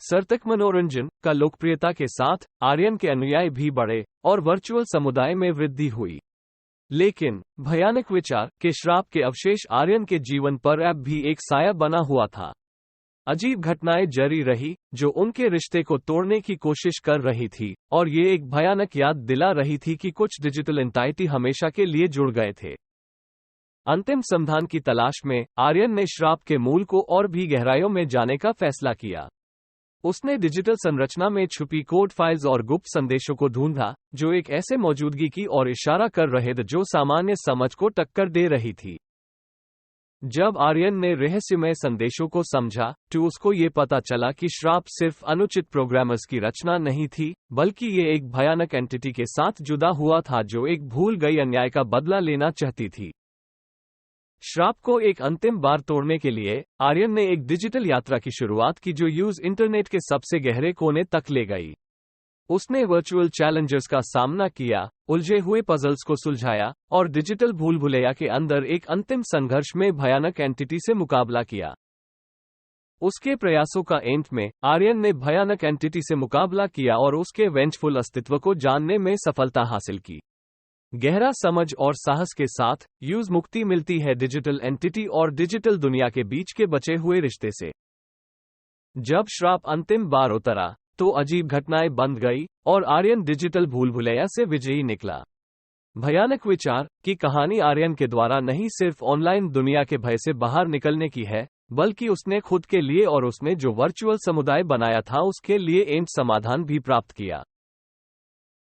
सार्थक मनोरंजन का लोकप्रियता के साथ आर्यन के अनुयायी भी बढ़े और वर्चुअल समुदाय में वृद्धि हुई। लेकिन भयानक विचार के श्राप के अवशेष आर्यन के जीवन पर अब भी एक साया बना हुआ था। अजीब घटनाएं जारी रही जो उनके रिश्ते को तोड़ने की कोशिश कर रही थी, और ये एक भयानक याद दिला रही थी कि कुछ डिजिटल एंटाइटी हमेशा के लिए जुड़ गए थे। अंतिम समाधान की तलाश में आर्यन ने श्राप के मूल को और भी गहराइयों में जाने का फैसला किया। उसने डिजिटल संरचना में छुपी कोड फाइल्स और गुप्त संदेशों को ढूंढा, जो एक ऐसे मौजूदगी की ओर इशारा कर रहे थे जो सामान्य समझ को टक्कर दे रही थी। जब आर्यन ने रहस्यमय संदेशों को समझा, तो उसको ये पता चला कि श्राप सिर्फ अनुचित प्रोग्रामर्स की रचना नहीं थी, बल्कि ये एक भयानक एंटिटी के साथ जुड़ा हुआ था जो एक भूल गई अन्याय का बदला लेना चाहती थी। श्राप को एक अंतिम बार तोड़ने के लिए आर्यन ने एक डिजिटल यात्रा की शुरुआत की जो यूज इंटरनेट के सबसे गहरे कोने तक ले गई। उसने वर्चुअल चैलेंजर्स का सामना किया, उलझे हुए पजल्स को सुलझाया और डिजिटल भूल भुलैया के अंदर एक अंतिम संघर्ष में भयानक एंटिटी से मुकाबला किया। उसके प्रयासों का एंड में आर्यन ने भयानक एंटिटी से मुकाबला किया और उसके वेंचफुल अस्तित्व को जानने में सफलता हासिल की। गहरा समझ और साहस के साथ यूज मुक्ति मिलती है डिजिटल एंटिटी और डिजिटल दुनिया के बीच के बचे हुए रिश्ते से। जब श्राप अंतिम बार उतरा तो अजीब घटनाएं बंद गई और आर्यन डिजिटल भूल भुलैया से विजयी निकला। भयानक विचार की कहानी आर्यन के द्वारा नहीं सिर्फ ऑनलाइन दुनिया के भय से बाहर निकलने की है, बल्कि उसने खुद के लिए और उसने जो वर्चुअल समुदाय बनाया था उसके लिए एक समाधान भी प्राप्त किया।